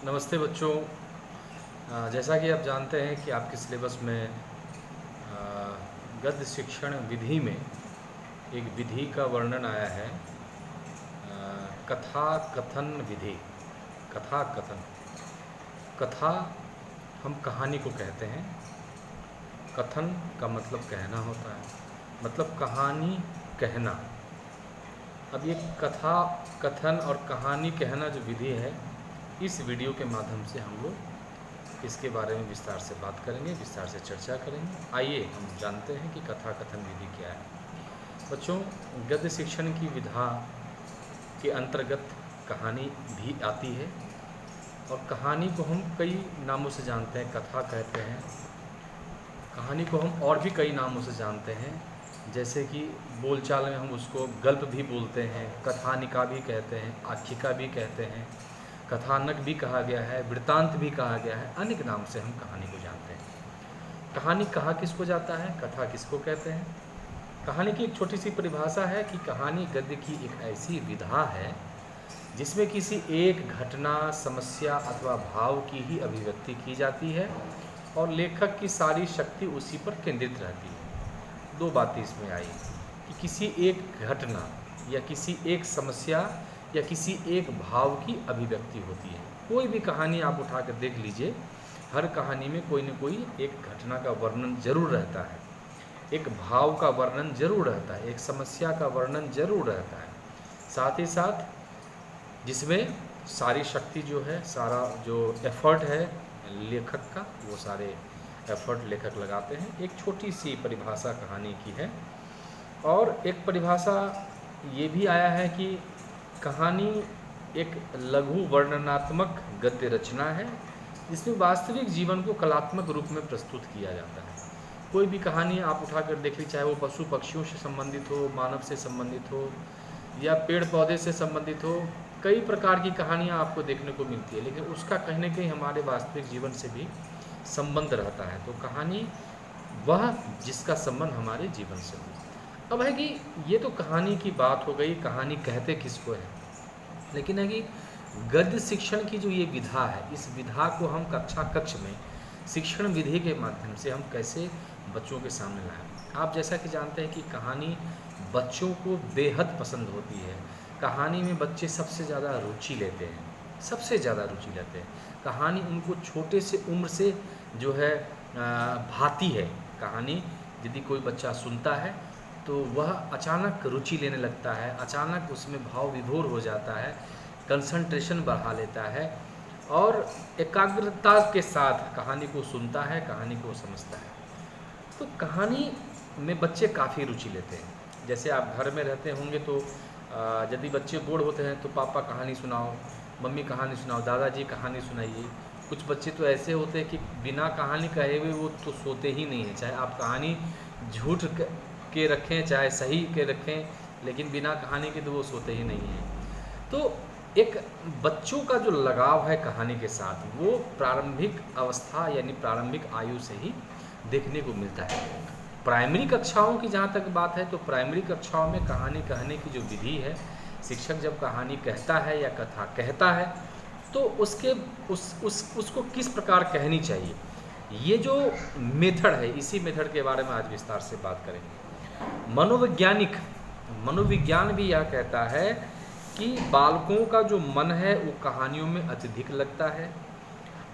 नमस्ते बच्चों। जैसा कि आप जानते हैं कि आपके सिलेबस में गद्य शिक्षण विधि में एक विधि का वर्णन आया है, कथा कथन विधि। कथा कथन, कथा हम कहानी को कहते हैं, कथन का मतलब कहना होता है, मतलब कहानी कहना। अब ये कथा कथन और कहानी कहना जो विधि है, इस वीडियो के माध्यम से हम लोग इसके बारे में विस्तार से बात करेंगे, विस्तार से चर्चा करेंगे। आइए हम जानते हैं कि कथा कथन विधि क्या है। बच्चों, गद्य शिक्षण की विधा के अंतर्गत कहानी भी आती है, और कहानी को हम कई नामों से जानते हैं। कथा कहते हैं, कहानी को हम और भी कई नामों से जानते हैं, जैसे कि बोलचाल में हम उसको गल्प भी बोलते हैं, कथानिका भी कहते हैं, आख्यायिका भी कहते हैं, कथानक भी कहा गया है, वृत्तांत भी कहा गया है। अनेक नाम से हम कहानी को जानते हैं। कहानी कहा किसको जाता है, कथा किसको कहते हैं। कहानी की एक छोटी सी परिभाषा है कि कहानी गद्य की एक ऐसी विधा है जिसमें किसी एक घटना, समस्या अथवा भाव की ही अभिव्यक्ति की जाती है और लेखक की सारी शक्ति उसी पर केंद्रित रहती है। दो बातें इसमें आई कि किसी एक घटना या किसी एक समस्या या किसी एक भाव की अभिव्यक्ति होती है। कोई भी कहानी आप उठा कर देख लीजिए, हर कहानी में कोई न कोई एक घटना का वर्णन जरूर रहता है, एक भाव का वर्णन जरूर रहता है, एक समस्या का वर्णन जरूर रहता है। साथ ही साथ जिसमें सारी शक्ति जो है, सारा जो एफर्ट है लेखक का, वो सारे एफर्ट लेखक लगाते हैं। एक छोटी सी परिभाषा कहानी की है। और एक परिभाषा ये भी आया है कि कहानी एक लघु वर्णनात्मक गद्य रचना है जिसमें वास्तविक जीवन को कलात्मक रूप में प्रस्तुत किया जाता है। कोई भी कहानी आप उठाकर देख ली, चाहे वो पशु पक्षियों से संबंधित हो, मानव से संबंधित हो या पेड़ पौधे से संबंधित हो, कई प्रकार की कहानियाँ आपको देखने को मिलती है, लेकिन उसका कहीं न कहीं हमारे वास्तविक जीवन से भी संबंध रहता है। तो कहानी वह जिसका संबंध हमारे जीवन से हो। अब है कि ये तो कहानी की बात हो गई, कहानी कहते किसको है, लेकिन है कि गद्य शिक्षण की जो ये विधा है, इस विधा को हम कक्षा कक्ष में शिक्षण विधि के माध्यम से हम कैसे बच्चों के सामने लाएं। आप जैसा कि जानते हैं कि कहानी बच्चों को बेहद पसंद होती है। कहानी में बच्चे सबसे ज़्यादा रुचि लेते हैं, सबसे ज़्यादा रुचि लेते हैं। कहानी उनको छोटे से उम्र से जो है भाती है। कहानी यदि कोई बच्चा सुनता है तो वह अचानक रुचि लेने लगता है, अचानक उसमें भाव विभोर हो जाता है, कंसंट्रेशन बढ़ा लेता है और एकाग्रता के साथ कहानी को सुनता है, कहानी को समझता है। तो कहानी में बच्चे काफ़ी रुचि लेते हैं। जैसे आप घर में रहते होंगे तो यदि बच्चे बोर होते हैं तो पापा कहानी सुनाओ, मम्मी कहानी सुनाओ, दादाजी कहानी सुनाइए। कुछ बच्चे तो ऐसे होते हैं कि बिना कहानी कहे हुए वो तो सोते ही नहीं हैं, चाहे आप कहानी झूठ के रखें चाहे सही के रखें, लेकिन बिना कहानी के तो वो सोते ही नहीं हैं। तो एक बच्चों का जो लगाव है कहानी के साथ, वो प्रारंभिक अवस्था यानी प्रारंभिक आयु से ही देखने को मिलता है। प्राइमरी कक्षाओं की जहाँ तक बात है तो प्राइमरी कक्षाओं में कहानी कहने की जो विधि है, शिक्षक जब कहानी कहता है या कथा कहता है तो उसको किस प्रकार कहनी चाहिए, ये जो मेथड है, इसी मेथड के बारे में आज विस्तार से बात करेंगे। मनोविज्ञान भी यह कहता है कि बालकों का जो मन है वो कहानियों में अत्यधिक लगता है,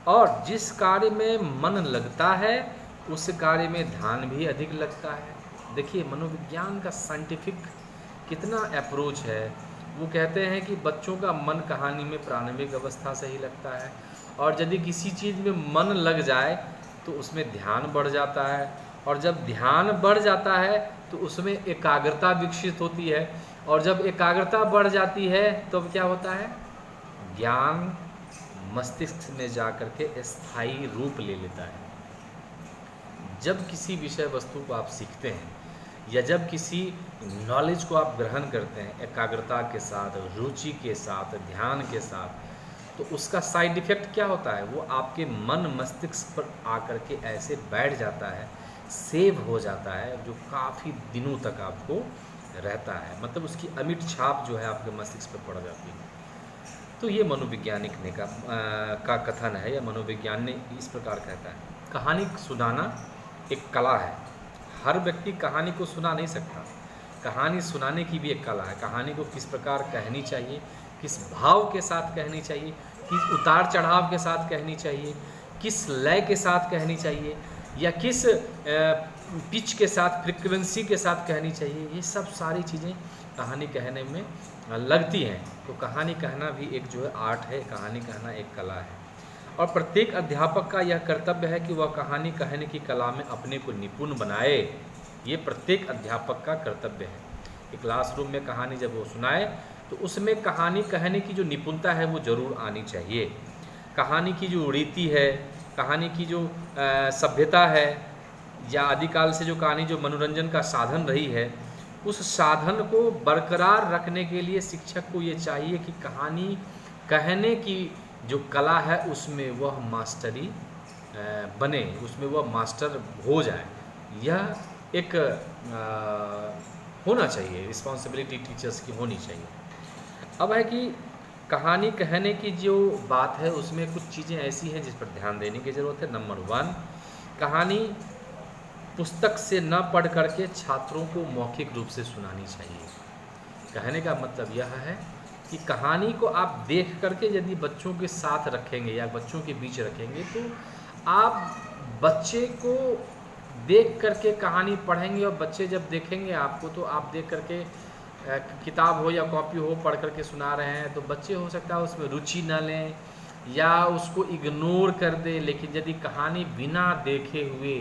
और जिस कार्य में मन लगता है उस कार्य में ध्यान भी अधिक लगता है। देखिए मनोविज्ञान का साइंटिफिक कितना अप्रोच है। वो कहते हैं कि बच्चों का मन कहानी में प्रारंभिक अवस्था से ही लगता है, और यदि किसी चीज़ में मन लग जाए तो उसमें ध्यान बढ़ जाता है, और जब ध्यान बढ़ जाता है तो उसमें एकाग्रता विकसित होती है, और जब एकाग्रता बढ़ जाती है तो क्या होता है, ज्ञान मस्तिष्क में जाकर के स्थायी रूप ले लेता है। जब किसी विषय वस्तु को आप सीखते हैं या जब किसी नॉलेज को आप ग्रहण करते हैं एकाग्रता के साथ, रुचि के साथ, ध्यान के साथ, तो उसका साइड इफ़ेक्ट क्या होता है, वो आपके मन मस्तिष्क पर आकर के ऐसे बैठ जाता है, सेव हो जाता है, जो काफ़ी दिनों तक आपको रहता है। मतलब उसकी अमिट छाप जो है आपके मस्तिष्क पर पड़ जाती है। तो ये मनोवैज्ञानिक ने का कथन है, या मनोविज्ञान ने इस प्रकार कहता है। कहानी सुनाना एक कला है। हर व्यक्ति कहानी को सुना नहीं सकता। कहानी सुनाने की भी एक कला है। कहानी को किस प्रकार कहनी चाहिए, किस भाव के साथ कहनी चाहिए, किस उतार चढ़ाव के साथ कहनी चाहिए, किस लय के साथ कहनी चाहिए, या किस पिच के साथ, फ्रिक्वेंसी के साथ कहनी चाहिए, ये सब सारी चीज़ें कहानी कहने में लगती हैं। तो कहानी कहना भी एक जो है आर्ट है, कहानी कहना एक कला है। और प्रत्येक अध्यापक का यह कर्तव्य है कि वह कहानी कहने की कला में अपने को निपुण बनाए। ये प्रत्येक अध्यापक का कर्तव्य है कि क्लासरूम में कहानी जब वो सुनाए तो उसमें कहानी कहने की जो निपुणता है वो ज़रूर आनी चाहिए। कहानी की जो रीति है, कहानी की जो सभ्यता है, या आदिकाल से जो कहानी जो मनोरंजन का साधन रही है, उस साधन को बरकरार रखने के लिए शिक्षक को ये चाहिए कि कहानी कहने की जो कला है उसमें वह मास्टरी बने, उसमें वह मास्टर हो जाए। यह एक होना चाहिए, रिस्पॉन्सिबिलिटी टीचर्स की होनी चाहिए। अब है कि कहानी कहने की जो बात है उसमें कुछ चीज़ें ऐसी हैं जिस पर ध्यान देने की ज़रूरत है। नंबर 1, कहानी पुस्तक से न पढ़ करके छात्रों को मौखिक रूप से सुनानी चाहिए। कहने का मतलब यह है कि कहानी को आप देख करके यदि बच्चों के साथ रखेंगे या बच्चों के बीच रखेंगे तो आप बच्चे को देख करके कहानी पढ़ेंगे, और बच्चे जब देखेंगे आपको तो आप देख करके किताब हो या कॉपी हो पढ़ करके सुना रहे हैं तो बच्चे हो सकता है उसमें रुचि न लें या उसको इग्नोर कर दे। लेकिन यदि कहानी बिना देखे हुए,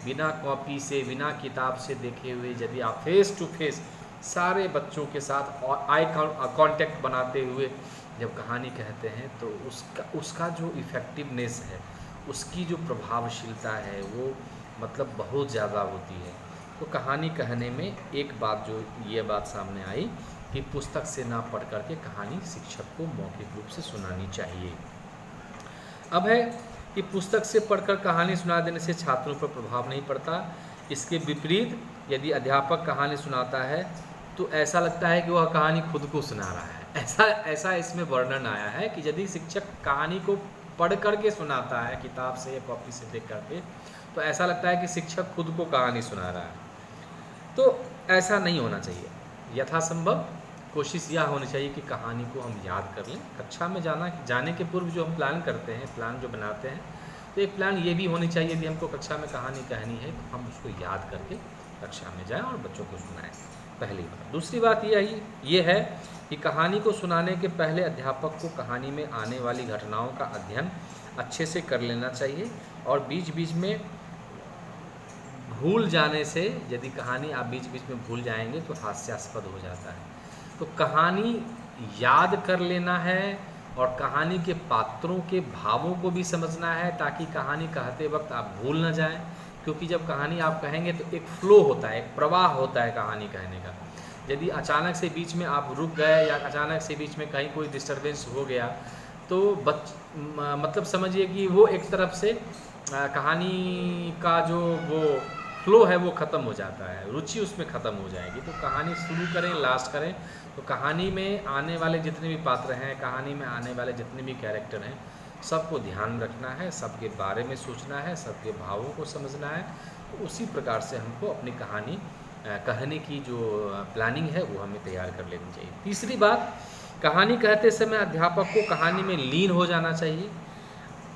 बिना कॉपी से, बिना किताब से देखे हुए यदि आप फेस टू फेस सारे बच्चों के साथ आई कांटेक्ट बनाते हुए जब कहानी कहते हैं तो उसका जो इफ़ेक्टिवनेस है, उसकी जो प्रभावशीलता है वो मतलब बहुत ज़्यादा होती है। तो कहानी कहने में एक बात जो ये बात सामने आई कि पुस्तक से ना पढ़ करके कहानी शिक्षक को मौखिक रूप से सुनानी चाहिए। अब है कि पुस्तक से पढ़कर कहानी सुना देने से छात्रों पर प्रभाव नहीं पड़ता। इसके विपरीत यदि अध्यापक कहानी सुनाता है तो ऐसा लगता है कि वह कहानी खुद को सुना रहा है। ऐसा इसमें वर्णन आया है कि यदि शिक्षक कहानी को पढ़ करके सुनाता है किताब से या कॉपी से देख करके तो ऐसा लगता है कि शिक्षक खुद को कहानी सुना रहा है। तो ऐसा नहीं होना चाहिए। यथासंभव कोशिश यह होनी चाहिए कि कहानी को हम याद कर लें। कक्षा में जाने के पूर्व जो हम प्लान करते हैं, प्लान जो बनाते हैं, तो एक प्लान ये भी होनी चाहिए यदि हमको कक्षा में कहानी कहनी है तो हम उसको याद करके कक्षा में जाएं और बच्चों को सुनाएं, पहली बात। दूसरी बात ये है कि कहानी को सुनाने के पहले अध्यापक को कहानी में आने वाली घटनाओं का अध्ययन अच्छे से कर लेना चाहिए, और बीच बीच में भूल जाने से, यदि कहानी आप बीच बीच में भूल जाएंगे तो हास्यास्पद हो जाता है। तो कहानी याद कर लेना है और कहानी के पात्रों के भावों को भी समझना है ताकि कहानी कहते वक्त आप भूल न जाएं। क्योंकि जब कहानी आप कहेंगे तो एक फ्लो होता है, एक प्रवाह होता है कहानी कहने का। यदि अचानक से बीच में आप रुक गए या अचानक से बीच में कहीं कोई डिस्टरबेंस हो गया तो मतलब समझिए कि वो एक तरफ से कहानी का जो वो फ्लो है वो ख़त्म हो जाता है, रुचि उसमें ख़त्म हो जाएगी। तो कहानी शुरू करें, लास्ट करें, तो कहानी में आने वाले जितने भी पात्र हैं, कहानी में आने वाले जितने भी कैरेक्टर हैं, सबको ध्यान रखना है, सबके बारे में सोचना है, सबके भावों को समझना है। तो उसी प्रकार से हमको अपनी कहानी कहने की जो प्लानिंग है वो हमें तैयार कर लेनी चाहिए। तीसरी बात, कहानी कहते समय अध्यापक को कहानी में लीन हो जाना चाहिए।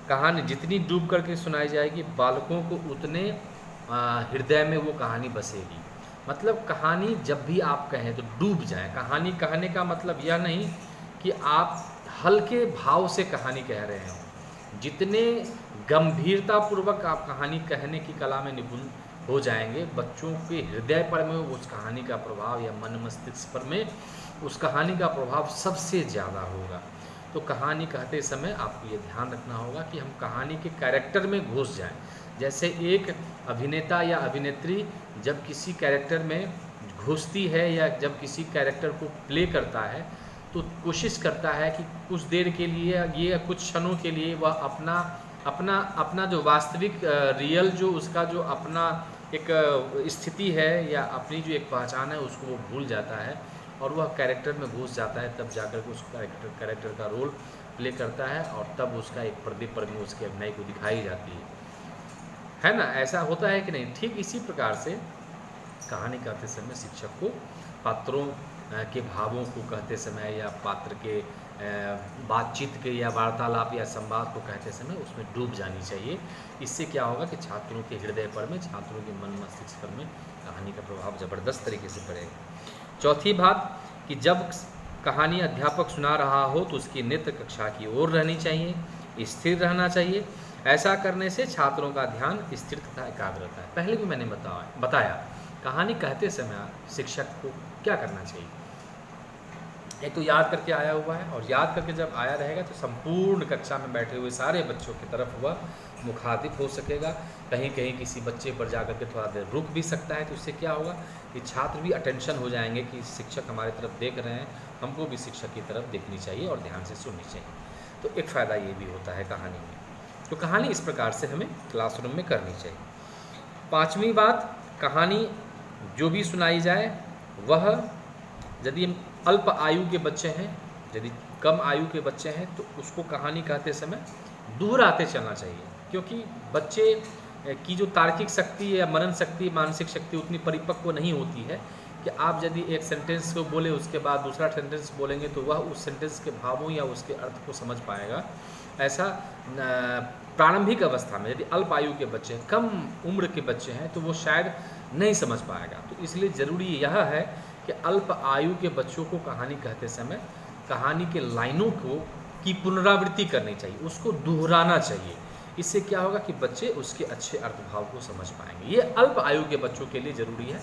कहानी जितनी डूब करके सुनाई जाएगी बालकों को उतने हृदय में वो कहानी बसेगी। मतलब कहानी जब भी आप कहें तो डूब जाएं। कहानी कहने का मतलब यह नहीं कि आप हल्के भाव से कहानी कह रहे हो। जितने गंभीरतापूर्वक आप कहानी कहने की कला में निपुण हो जाएंगे, बच्चों के हृदय पर में उस कहानी का प्रभाव या मन मस्तिष्क पर में उस कहानी का प्रभाव सबसे ज़्यादा होगा। तो कहानी कहते समय आपको ये ध्यान रखना होगा कि हम कहानी के कैरेक्टर में घुस जाएं। जैसे एक अभिनेता या अभिनेत्री जब किसी कैरेक्टर में घुसती है या जब किसी कैरेक्टर को प्ले करता है तो कोशिश करता है कि कुछ देर के लिए ये कुछ क्षणों के लिए वह अपना जो वास्तविक रियल जो उसका जो अपना एक स्थिति है या अपनी जो एक पहचान है उसको वो भूल जाता है और वह कैरेक्टर में घुस जाता है, तब जाकर के उस कैरेक्टर का रोल प्ले करता है और तब उसका एक पर्दे पर में उसके अभिनय को दिखाई जाती है ना। ऐसा होता है कि नहीं? ठीक इसी प्रकार से कहानी कहते समय शिक्षक को पात्रों के भावों को कहते समय या पात्र के बातचीत के या वार्तालाप या संवाद को कहते समय उसमें डूब जानी चाहिए। इससे क्या होगा कि छात्रों के हृदय पर में, छात्रों के मन मस्तिष्क पर में कहानी का प्रभाव ज़बरदस्त तरीके से पड़ेगा। चौथी बात कि जब कहानी अध्यापक सुना रहा हो तो उसकी नेत्र कक्षा की ओर रहनी चाहिए, स्थिर रहना चाहिए। ऐसा करने से छात्रों का ध्यान स्थिर तथा एकाग्र रहता है। पहले भी मैंने बताया कहानी कहते समय शिक्षक को क्या करना चाहिए। एक तो याद करके आया हुआ है, और याद करके जब आया रहेगा तो संपूर्ण कक्षा में बैठे हुए सारे बच्चों की तरफ वह मुखातिब हो सकेगा। कहीं कहीं किसी बच्चे पर जाकर के थोड़ा देर रुक भी सकता है, तो इससे क्या होगा कि छात्र भी अटेंशन हो जाएंगे कि शिक्षक हमारी तरफ देख रहे हैं, हमको भी शिक्षक की तरफ देखनी चाहिए और ध्यान से सुननी चाहिए। तो एक फ़ायदा ये भी होता है कहानी में। तो कहानी इस प्रकार से हमें क्लासरूम में करनी चाहिए। पाँचवीं बात, कहानी जो भी सुनाई जाए वह यदि अल्प आयु के बच्चे हैं, यदि कम आयु के बच्चे हैं, तो उसको कहानी कहते समय दोहराते चलना चाहिए, क्योंकि बच्चे की जो तार्किक शक्ति या मनन शक्ति, मानसिक शक्ति उतनी परिपक्व नहीं होती है कि आप यदि एक सेंटेंस को बोले उसके बाद दूसरा सेंटेंस बोलेंगे तो वह उस सेंटेंस के भावों या उसके अर्थ को समझ पाएगा। ऐसा प्रारंभिक अवस्था में यदि अल्प आयु के बच्चे हैं, कम उम्र के बच्चे हैं, तो वो शायद नहीं समझ पाएगा। तो इसलिए ज़रूरी यह है कि अल्प आयु के बच्चों को कहानी कहते समय कहानी के लाइनों की पुनरावृत्ति करनी चाहिए, उसको दोहराना चाहिए। इससे क्या होगा कि बच्चे उसके अच्छे अर्थभाव को समझ पाएंगे। ये अल्प आयु के बच्चों के लिए ज़रूरी है,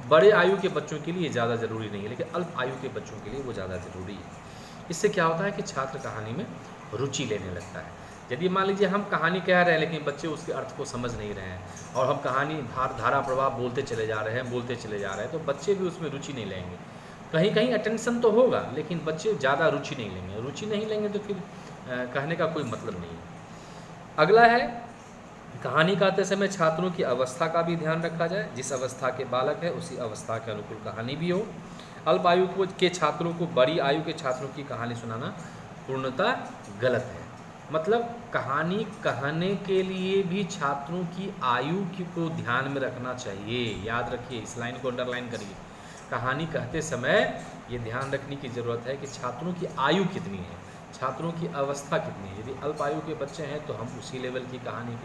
बड़े आयु के बच्चों के लिए ज़्यादा ज़रूरी नहीं है, लेकिन अल्प आयु के बच्चों के लिए वो ज़्यादा ज़रूरी है। इससे क्या होता है कि छात्र कहानी में रुचि लेने लगता है। यदि मान लीजिए हम कहानी कह रहे हैं लेकिन बच्चे उसके अर्थ को समझ नहीं रहे हैं और हम कहानी धारा प्रवाह बोलते चले जा रहे हैं, तो बच्चे भी उसमें रुचि नहीं लेंगे। कहीं कहीं अटेंशन तो होगा, लेकिन बच्चे ज़्यादा रुचि नहीं लेंगे तो फिर कहने का कोई मतलब नहीं है। अगला है, कहानी कहते समय छात्रों की अवस्था का भी ध्यान रखा जाए। जिस अवस्था के बालक है उसी अवस्था के अनुकूल कहानी भी हो। अल्प आयु के छात्रों को बड़ी आयु के छात्रों की कहानी सुनाना पूर्णतः गलत है। मतलब कहानी कहने के लिए भी छात्रों की आयु को ध्यान में रखना चाहिए। याद रखिए, इस लाइन को अंडरलाइन करिए। कहानी कहते समय ये ध्यान रखने की ज़रूरत है कि छात्रों की आयु कितनी है, छात्रों की अवस्था कितनी है। यदि अल्प आयु के बच्चे हैं तो हम उसी लेवल की कहानी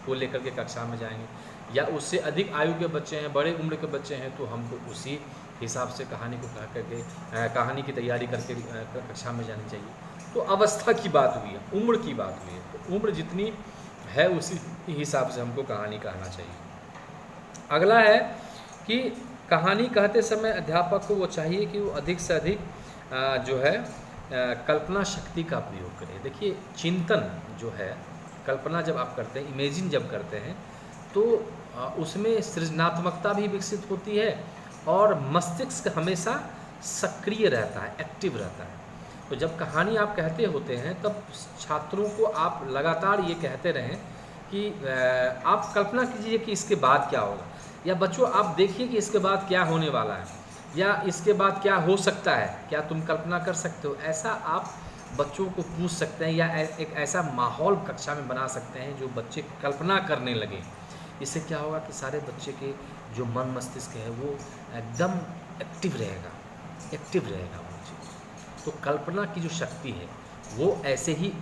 को लेकर के कक्षा में जाएंगे, या उससे अधिक आयु के बच्चे हैं, बड़े उम्र के बच्चे हैं, तो हमको उसी हिसाब से कहानी को कह करके कहानी की तैयारी करके कक्षा में जानी चाहिए। तो अवस्था की बात हुई है, उम्र की बात हुई है, तो उम्र जितनी है उसी हिसाब से हमको कहानी कहना चाहिए। अगला है कि कहानी कहते समय अध्यापक को वो चाहिए कि वो अधिक से अधिक जो है कल्पना शक्ति का प्रयोग करें। देखिए, चिंतन जो है, कल्पना जब आप करते हैं, इमेजिन जब करते हैं, तो उसमें सृजनात्मकता भी विकसित होती है और मस्तिष्क हमेशा सक्रिय रहता है, एक्टिव रहता है। तो जब कहानी आप कहते होते हैं तब छात्रों को आप लगातार ये कहते रहें कि आप कल्पना कीजिए कि इसके बाद क्या होगा, या बच्चों आप देखिए कि इसके बाद क्या होने वाला है, या इसके बाद क्या हो सकता है, क्या तुम कल्पना कर सकते हो। ऐसा आप बच्चों को पूछ सकते हैं, या एक ऐसा माहौल कक्षा में बना सकते हैं जो बच्चे कल्पना करने लगे। इससे क्या होगा कि सारे बच्चे के जो मन मस्तिष्क है वो एकदम एक्टिव रहेगा। तो कल्पना की जो शक्ति है वो ऐसे ही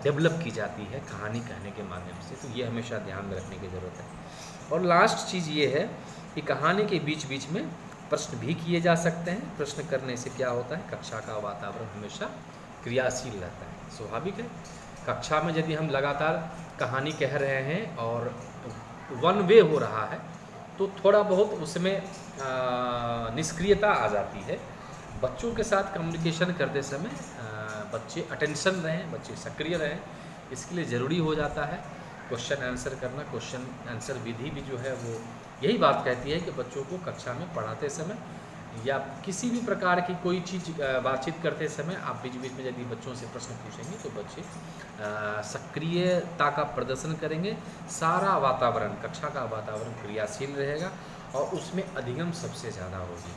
डेवलप की जाती है कहानी कहने के माध्यम से। तो ये हमेशा ध्यान में रखने की ज़रूरत है। और लास्ट चीज़ ये है कि कहानी के बीच बीच में प्रश्न भी किए जा सकते हैं। प्रश्न करने से क्या होता है, कक्षा का वातावरण हमेशा क्रियाशील रहता है। स्वाभाविक है, कक्षा में यदि हम लगातार कहानी कह रहे हैं और वन वे हो रहा है तो थोड़ा बहुत उसमें निष्क्रियता आ जाती है। बच्चों के साथ कम्युनिकेशन करते समय बच्चे अटेंशन रहें, बच्चे सक्रिय रहें, इसके लिए ज़रूरी हो जाता है क्वेश्चन आंसर करना। क्वेश्चन आंसर विधि भी जो है वो यही बात कहती है कि बच्चों को कक्षा में पढ़ाते समय या किसी भी प्रकार की कोई चीज़ बातचीत करते समय आप बीच बीच में यदि बच्चों से प्रश्न पूछेंगे तो बच्चे सक्रियता का प्रदर्शन करेंगे। सारा वातावरण, कक्षा का वातावरण क्रियाशील रहेगा और उसमें अधिगम सबसे ज़्यादा होगी।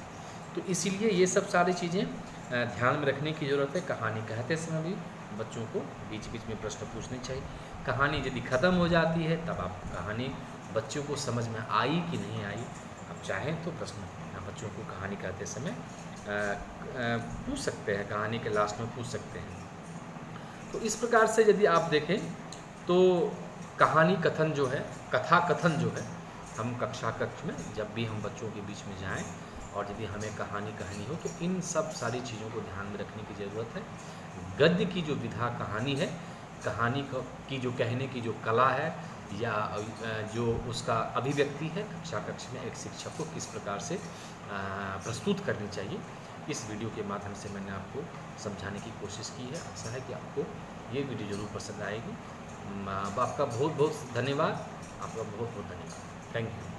तो इसीलिए ये सब सारी चीज़ें ध्यान में रखने की ज़रूरत है। कहानी कहते समय भी बच्चों को बीच बीच में प्रश्न पूछने चाहिए। कहानी यदि ख़त्म हो जाती है तब आप कहानी बच्चों को समझ में आई कि नहीं आई, आप चाहें तो प्रश्न बच्चों को कहानी कहते समय पूछ सकते हैं, कहानी के लास्ट में पूछ सकते हैं। तो इस प्रकार से यदि आप देखें तो कहानी कथन जो है, कथा कथन जो है, हम कक्षा कक्ष में जब भी हम बच्चों के बीच में जाएं और यदि हमें कहानी कहनी हो तो इन सब सारी चीज़ों को ध्यान में रखने की ज़रूरत है। गद्य की जो विधा कहानी है, कहानी की जो कहने की जो कला है या जो उसका अभिव्यक्ति है, कक्षा कक्ष में एक शिक्षक को किस प्रकार से प्रस्तुत करनी चाहिए, इस वीडियो के माध्यम से मैंने आपको समझाने की कोशिश की है। आशा है कि आपको ये वीडियो ज़रूर पसंद आएगी। आपका बहुत बहुत धन्यवाद, आपका बहुत बहुत धन्यवाद। Thank you.